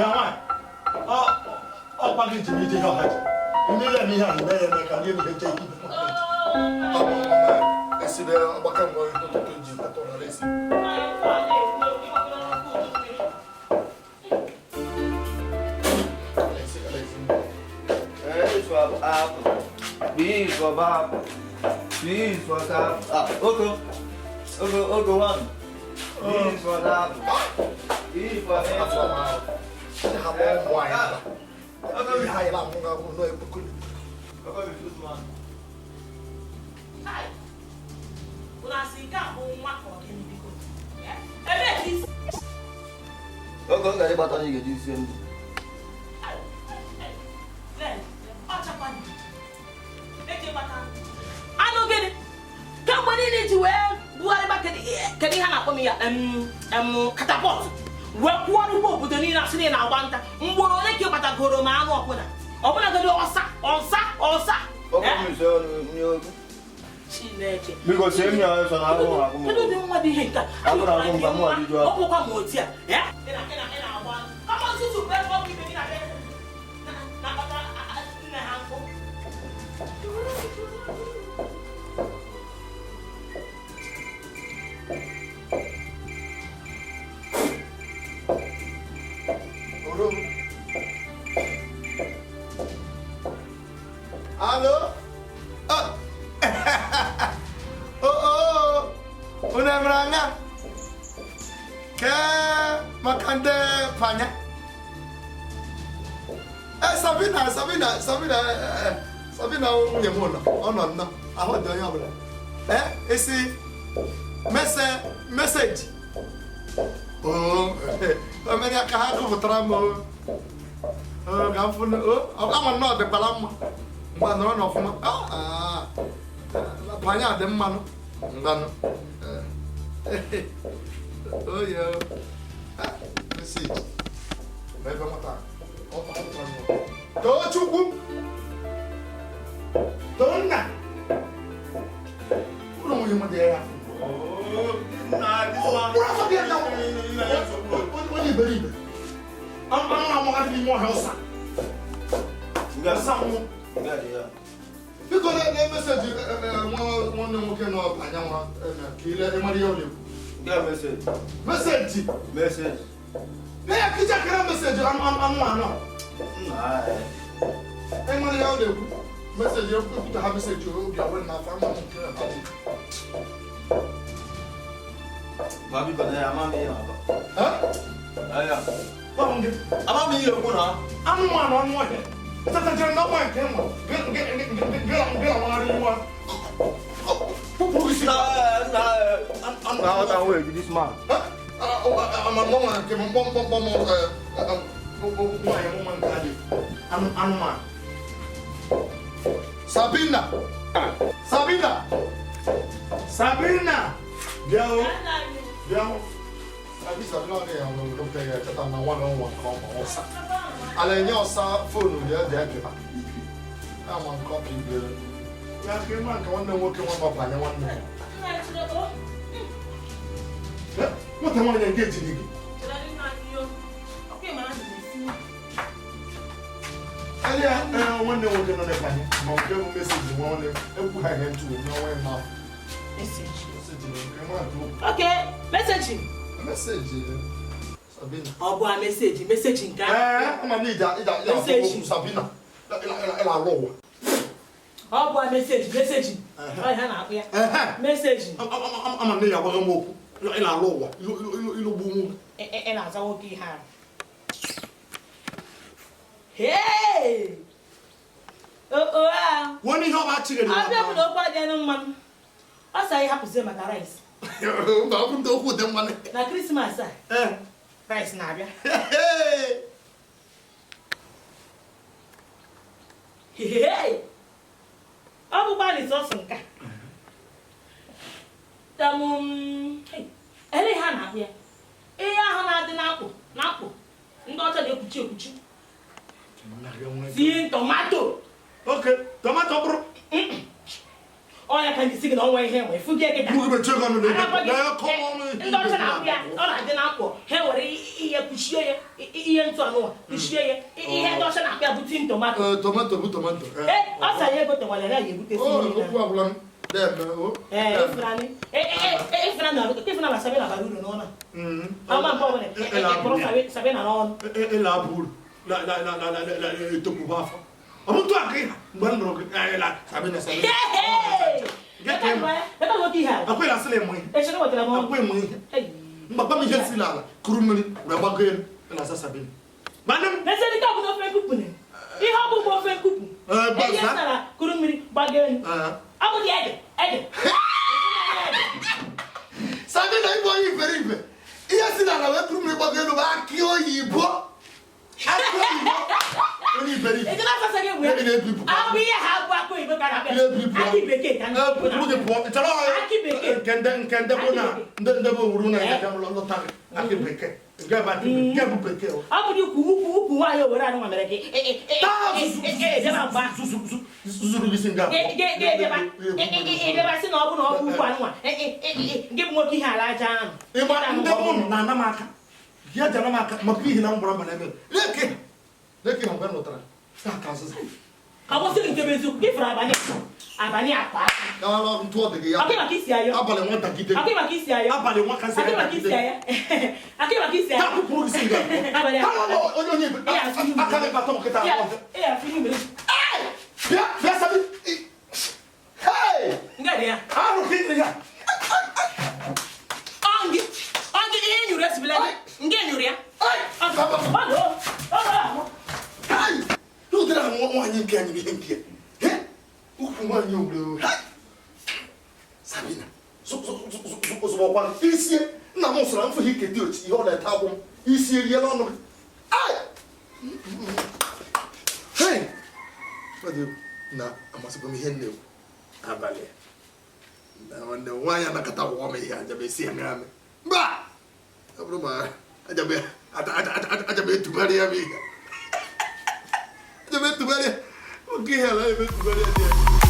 why? Oh, package to meet your head. You may let me have it, and I can give you the take it. I see the Bakan going to you, but on a race. B for Bob. B for that. Okay. Okay, one. B for that. B for that. Have one wine. Okay, high lamp. I'm going to put one. Hi. When I see that, I'm going to be good. Yeah. Please. Okay, I got to get this in. Then, I don't get it. Come on in to where do I back at the can you have me catapult? Work one more with the Nina Sini and I want to make you but a good man open. Open the door, sir. Because same year, I don't know what you hate. I don't know what you do. Oh, come on, yeah. Come on, to where what you mean. Hello? Unamranga? Ke makande panya? Sabina unyemono. Ono no. Aho do yan bla. Esi message. Oh, amenya ka ha ko tramo. Gamfun ama no de balam. Mba no no fuma. Panya de mano. Ngano. Oh yeah. Message. Bebe mata. Opa tramo. Do chuku. Donna. Uno mo yuma de ya. Nah, this one. What do you believe? I'm not going to be more healthy. You got something? Yeah. Because the message, one of them can know Panama, kill everybody. Yeah, message. Message. Yeah, could you get a message? I'm one. Everybody out there. Message, you're going to have a message. You're going to have a Babi pada ama mi na ba. Aya. Ba ngi. Ama mi yo ko na. Anu ma no anu he. Tata jere no ma ke mo. Ge wa ri wa. Pupu si na ta we this man. Ama mo ma ke mo ya mo man ka di. Anu ma. Sabina. Biao. Abi Sabina de on lo pe ya tata na one call mo sa. Ale nyo sa phone de de pa. Na man copy de. Ya ke man ka wona wo ke won ba pa nya won. Mo te mo engage ni. Ale wona wo ke no de pa nya. Mo ke mo message mo le e ku ha hen tu no we ma. Okay, message. Sabina. Oh, boy, message. I'm a need Sabina. Ela roll. Oh, boy, message. I have here. Message. I'm a near Wagamoku. Ela roll. You boom. And as I walk in hand. Hey! When you have actually, I've never known by the man. I say, I have to say my rice. I'm don't put them money. Now, Christmas, rice, Nabia. Hey! I'm about it awesome. Hey, any hand here. Eh, I have an apple. Not a kuchi. See, tomato. Okay, tomato, bro. Oh, I can see it all way here. Forget it. You will check on the come on. Don't an apple. All I did apple. Here, what he push you. ihe ntụ anụ ishie ya ihe ndị ọcha na-akpịa bute tomato tomato bụ tomato ọ sa ya egote nwere ya ebute ifuna na sabe na bara uru n'ọnụ ama mgbe ọbụla kpọrọ sabe na n'ọnụ ịla abụ uru etopụba afọ ọ bụ ntụ aka ịha mgbe m nụrụ gị la sabe na sabe akwai asịrị ịmụ ihe akwai ịmụ ihe mgbagba m ihe si n'ala kuru mmiri wee gbago elu na asa sabe mana m n'ezie dịka ọ bụ n'ofe nkupu ihe ọ bụ ofe nkupu eji esara kuru mmiri gbago elu ọ bụ dị ede sabe na ịbụ onye iberibe ihe si n'ala wee kuru mmiri gbago elu bụ akị oyibo onye iberibe ị na-asa gị egwu ya abụ ihe ha abụ akụ oyibo ka na-abịa akị bekee ka akị bekee nke ndị bụ na ndị bụ owuru na ya lọta akị bekee nke bụ bekee ọ bụ dị ukwu nwaanyị owere anụ mere gị zuru gị si nga edeba sị na ọ bụ na ọ bụ ukwu anụnwa gị bụ nwoke ihe ala aja ahụ ịgba ndị mụ na anamaka ya ji anamaka maka ihi na mgbara mba na-eme leke na mgbe m lụtara ka azụzụ ọ bụsịrị nke bụ eziokwu ifere abalị akpa ntụ ọ dị gị ya abalị nwa dagide abalị nwa kasị ya kwụpụrụ gị si nga onye aka na ịbata nkịta bịa sabi arụ ka ịdị ya ihe nyụrụ esibila nke nyụrụ ya n'ụdịrị ahụ nwaanyị nke anyị ihe nke ukwu nwaanyị obodo Sabina zụbọkwa isie nna m sụrụ mfe ike dị otu ihe ọ na-ete akwụ m isi eriela ọnụ gị na amasịkwa m ihe nne abalị na nwanne nwaanyị anakọta gwọ m ihe ajabe esi ya ngamị mba ọ bụrụ ma ajabe etugharị ya m ihe ajabe etugharị oke ihe ala ebe etugharị ya dị ya